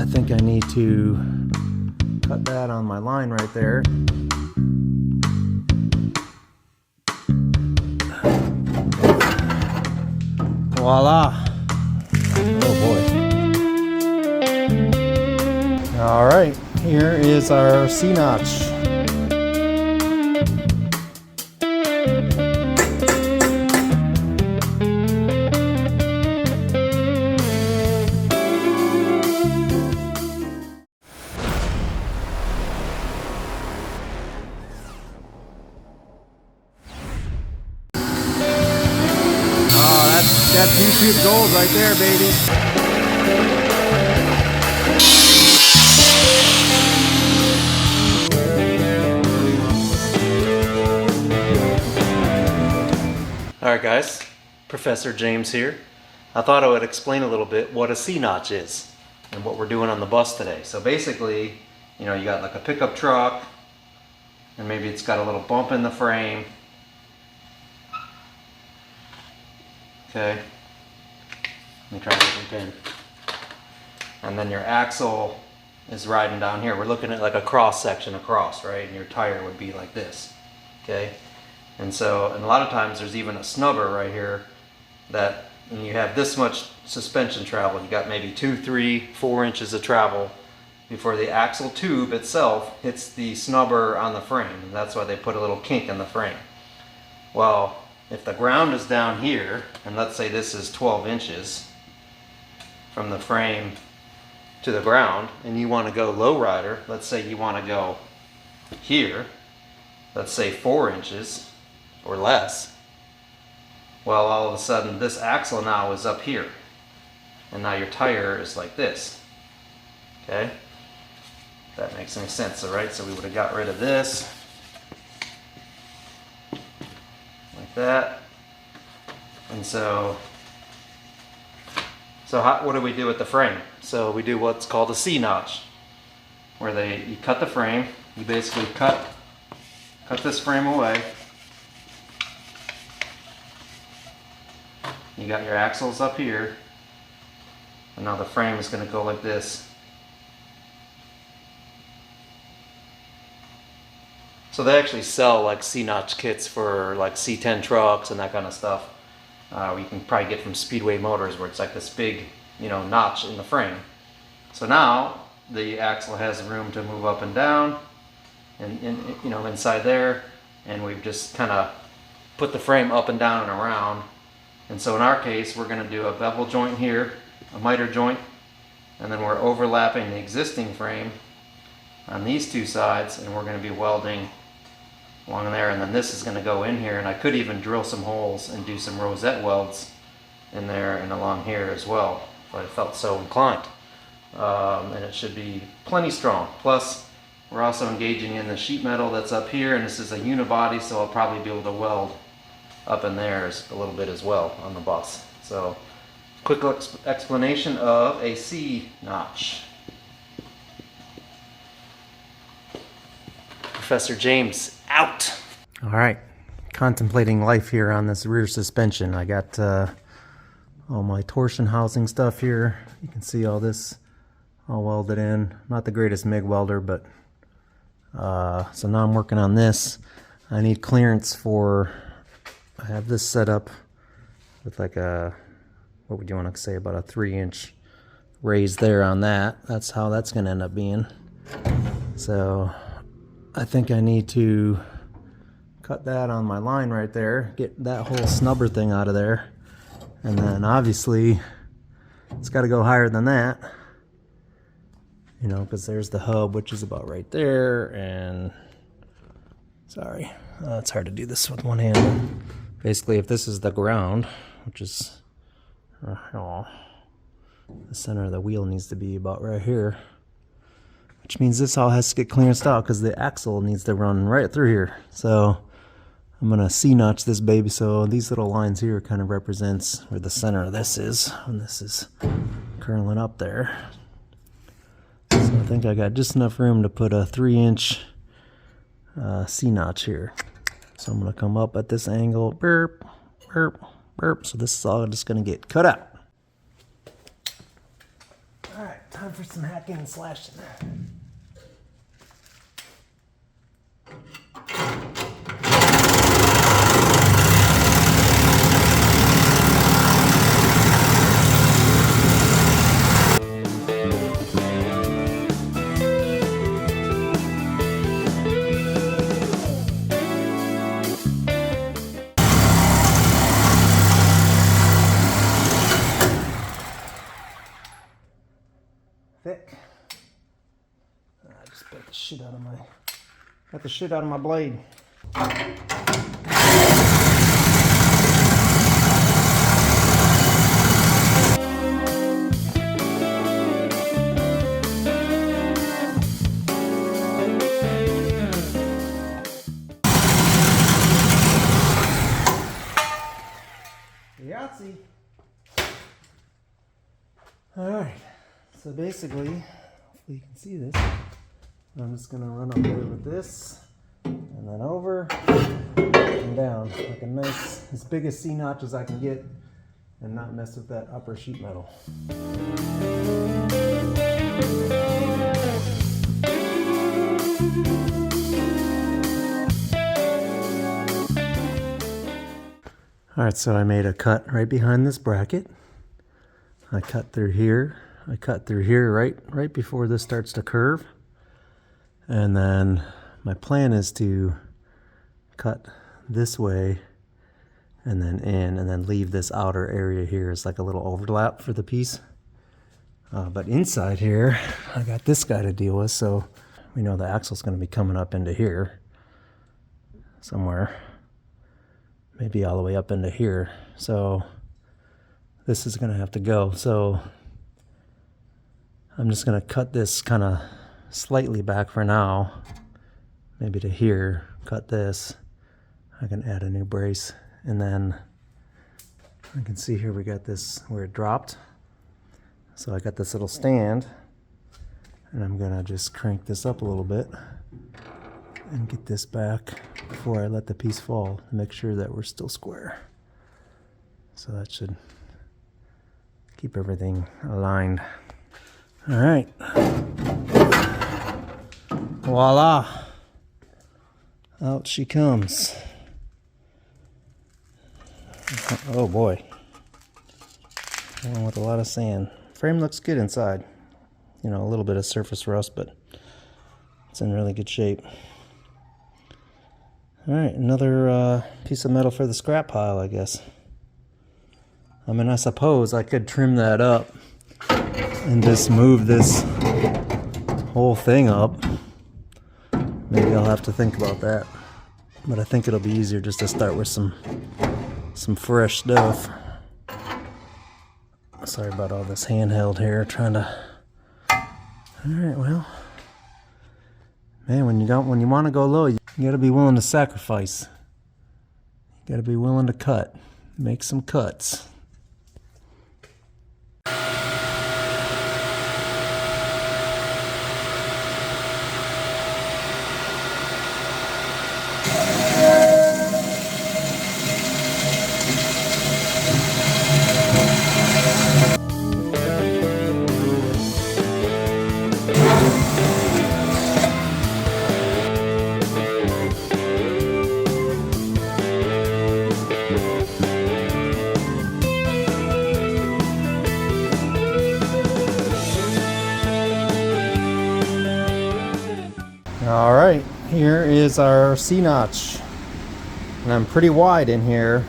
I think I need to cut that on my line right there. Voila! Oh boy. All right, here is our C-notch. That's YouTube gold right there, baby. Alright guys, Professor James here. I thought I would explain a little bit what a C-notch is and what we're doing on the bus today. So basically, you know, you got like a pickup truck and maybe it's got a little bump in the frame. Okay, let me try a different pin. And then your axle is riding down here. We're looking at like a cross section across, right? And your tire would be like this, okay? And so, and a lot of times there's even a snubber right here that when you have this much suspension travel, you got maybe 2, 3, 4 inches of travel before the axle tube itself hits the snubber on the frame. And that's why they put a little kink in the frame. Well, if the ground is down here, and let's say this is 12 inches from the frame to the ground, and you want to go low rider, let's say you want to go here, let's say 4 inches or less, well, all of a sudden this axle now is up here, and now your tire is like this, okay? If that makes any sense, all right? So we would have got rid of this, that, and so what do we do with the frame? So we do what's called a C-notch, where you cut the frame. You basically cut this frame away. You got your axles up here, and now the frame is going to go like this. So they actually sell like C-notch kits for like C10 trucks and that kind of stuff. You can probably get from Speedway Motors, where it's like this big, you know, notch in the frame. So now the axle has room to move up and down, and you know, inside there, and we've just kind of put the frame up and down and around. And so in our case, we're going to do a bevel joint here, a miter joint, and then we're overlapping the existing frame on these two sides, and we're going to be welding along there, and then this is going to go in here, and I could even drill some holes and do some rosette welds in there and along here as well if I felt so inclined. And it should be plenty strong. Plus we're also engaging in the sheet metal that's up here, and this is a unibody, so I'll probably be able to weld up in there a little bit as well on the bus. So quick explanation of a C-notch. Professor James out. All right, contemplating life here on this rear suspension. I got all my torsion housing stuff here. You can see all this all welded in. Not the greatest MIG welder, but so now I'm working on this. I need clearance for, I have this set up with like a, what would you want to say, about a 3-inch raise there on that. That's how that's going to end up being. So I think I need to cut that on my line right there, get that whole snubber thing out of there, and then obviously it's got to go higher than that, you know, because there's the hub, which is about right there. And sorry, it's hard to do this with one hand. Basically, if this is the ground, which is the center of the wheel needs to be about right here, which means this all has to get clearanced out because the axle needs to run right through here. So I'm going to C-notch this baby. So these little lines here kind of represents where the center of this is, and this is curling up there. So I think I got just enough room to put a 3-inch C-notch here. So I'm going to come up at this angle, burp, burp, burp. So this is all just going to get cut out. Alright, time for some hacking and slashing. Thick. I just got the shit out of my blade. Yahtzee. Alright, so basically, hopefully you can see this. I'm just going to run up there with this, and then over, and down, like a nice, as big a C-notch as I can get, and not mess with that upper sheet metal. Alright, so I made a cut right behind this bracket. I cut through here. I cut through here right before this starts to curve. And then my plan is to cut this way and then in, and then leave this outer area here as like a little overlap for the piece. But inside here, I got this guy to deal with, so we know the axle's going to be coming up into here somewhere. Maybe all the way up into here. So this is going to have to go. So I'm just going to cut this kind of slightly back for now, maybe to here. Cut this. I can add a new brace, and then I can see here we got this where it dropped. So I got this little stand, and I'm going to just crank this up a little bit and get this back before I let the piece fall to make sure that we're still square. So that should keep everything aligned. All right. Voila. Out she comes. Oh boy. Going with a lot of sand. Frame looks good inside. You know, a little bit of surface rust, but it's in really good shape. All right, another piece of metal for the scrap pile, I guess. I mean, I suppose I could trim that up and just move this whole thing up. Maybe I'll have to think about that. But I think it'll be easier just to start with some fresh stuff. Sorry about all this handheld here, trying to... Alright, well... Man, when you want to go low, you gotta be willing to sacrifice. You gotta be willing to cut. Make some cuts. Alright, here is our C-notch, and I'm pretty wide in here,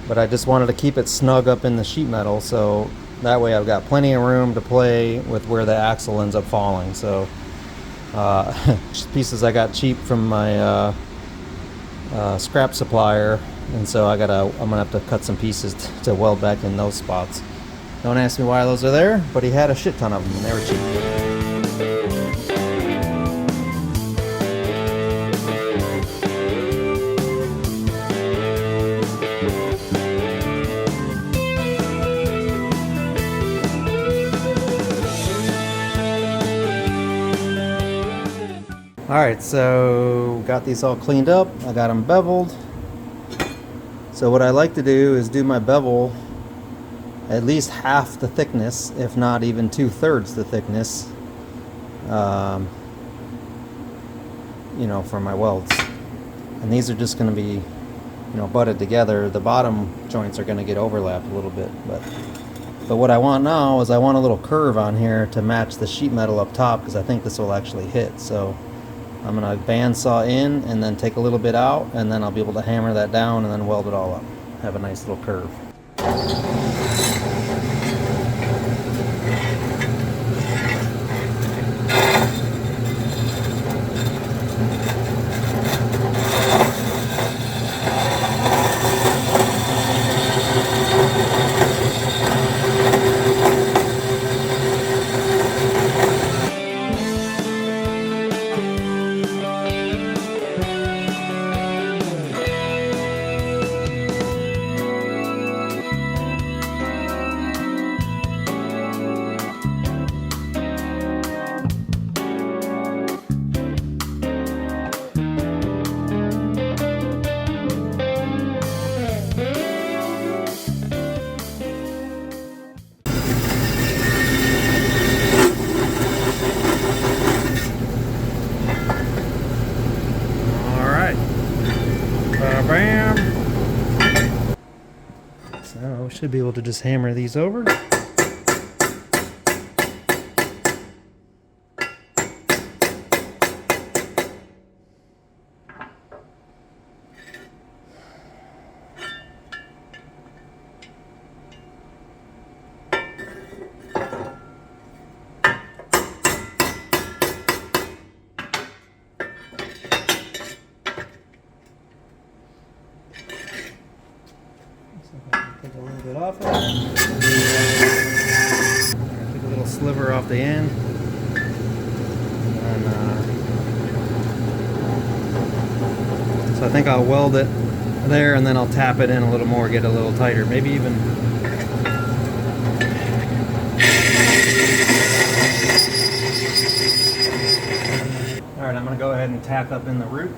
but I just wanted to keep it snug up in the sheet metal, so that way I've got plenty of room to play with where the axle ends up falling. So pieces I got cheap from my scrap supplier, and so I'm gonna have to cut some pieces to weld back in those spots. Don't ask me why those are there, but he had a shit ton of them and they were cheap. Alright, so got these all cleaned up. I got them beveled. So what I like to do is do my bevel at least half the thickness, if not even 2/3 the thickness, you know, for my welds. And these are just going to be, you know, butted together. The bottom joints are going to get overlapped a little bit, but what I want now is I want a little curve on here to match the sheet metal up top, because I think this will actually hit. So I'm going to bandsaw in and then take a little bit out, and then I'll be able to hammer that down and then weld it all up. Have a nice little curve. Bam! So we should be able to just hammer these over. Take a little bit off of it. Take a little sliver off the end. And, so I think I'll weld it there, and then I'll tap it in a little more, get it a little tighter. Maybe even... Alright, I'm going to go ahead and tack up in the root.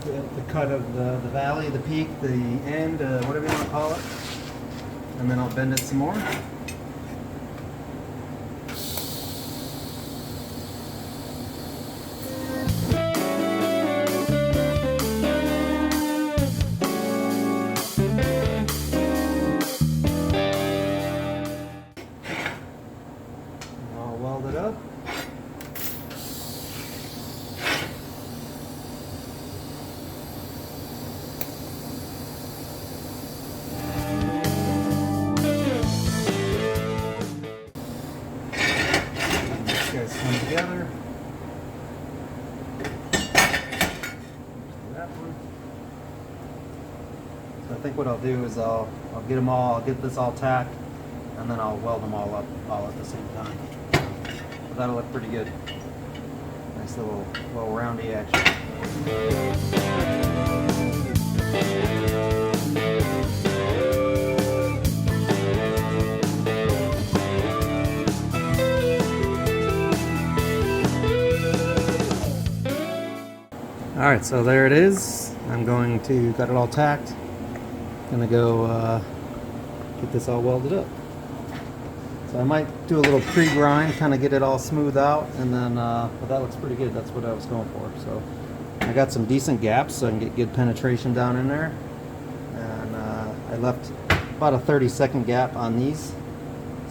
The cut of the valley, the peak, the end, whatever you want to call it, and then I'll bend it some more. I'll weld it up. Come together. That one. So I think what I'll do is I'll get them all. I'll get this all tacked, and then I'll weld them all up all at the same time. But that'll look pretty good. Nice little roundy action. Alright, so there it is. I'm going to got it all tacked. Gonna go get this all welded up. So I might do a little pre-grind, kind of get it all smooth out, and then but that looks pretty good. That's what I was going for. So I got some decent gaps, so I can get good penetration down in there. And I left about a 30-second gap on these,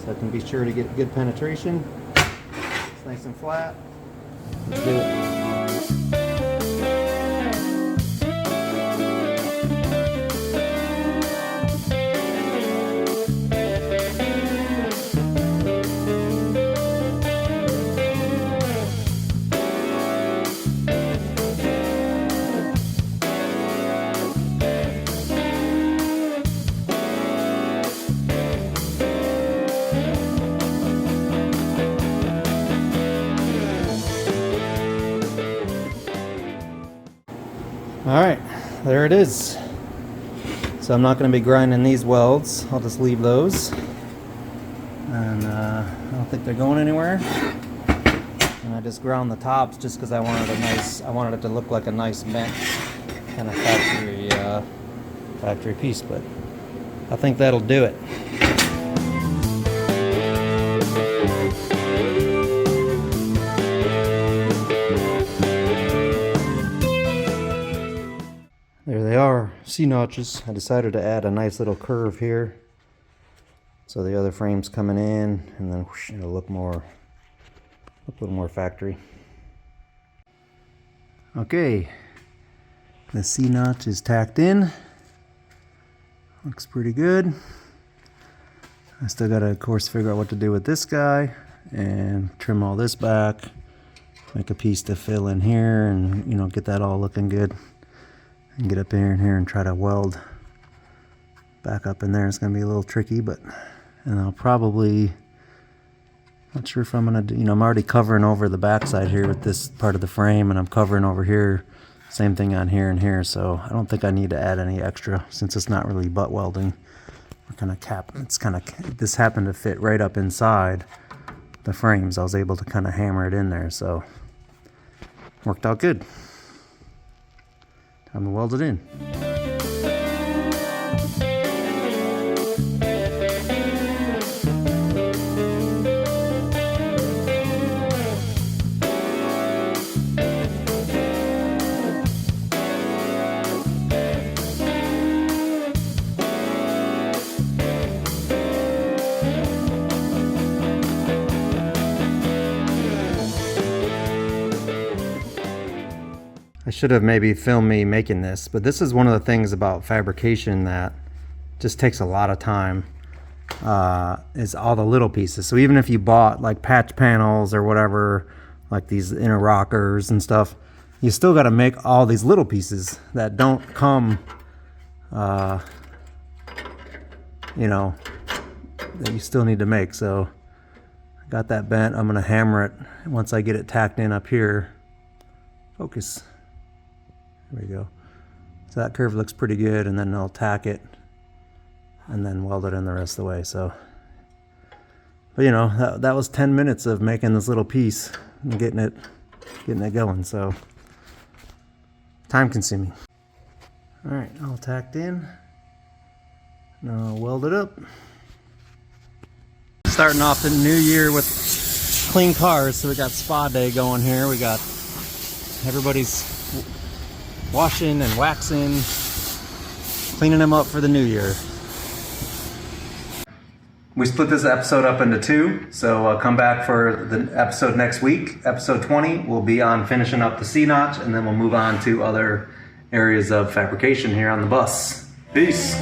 so I can be sure to get good penetration. It's nice and flat. Let's do it. Alright, there it is. So I'm not going to be grinding these welds. I'll just leave those. And I don't think they're going anywhere. And I just ground the tops just because I wanted it to look like a nice bent kind of factory piece. But I think that'll do it. There they are, C-notches. I decided to add a nice little curve here, so the other frame's coming in, and then whoosh, it'll look a little more factory. Okay, the C-notch is tacked in. Looks pretty good. I still gotta, of course, figure out what to do with this guy and trim all this back, make a piece to fill in here, and get that all looking good. And get up in here and try to weld back up in there. It's gonna be a little tricky, and I'll probably, not sure if I'm gonna do, I'm already covering over the backside here with this part of the frame, and I'm covering over here, same thing on here and here, so I don't think I need to add any extra since it's not really butt welding. We're kind of this happened to fit right up inside the frames. I was able to kind of hammer it in there, so worked out good. Time to weld it in. I should have maybe filmed me making this, but this is one of the things about fabrication that just takes a lot of time, is all the little pieces. So even if you bought like patch panels or whatever, like these inner rockers and stuff, you still got to make all these little pieces that don't come, that you still need to make. So I got that bent. I'm going to hammer it once I get it tacked in up here. Focus. There we go. So that curve looks pretty good, and then I'll tack it and then weld it in the rest of the way. So, but that was 10 minutes of making this little piece and getting it going. So time consuming. All right, all tacked in. Now I'll weld it up. Starting off the new year with clean cars, so we got spa day going here. We got everybody's washing and waxing, cleaning them up for the new year. We split this episode up into two, so come back for the episode next week. Episode 20 will be on finishing up the C-notch, and then we'll move on to other areas of fabrication here on the bus. Peace.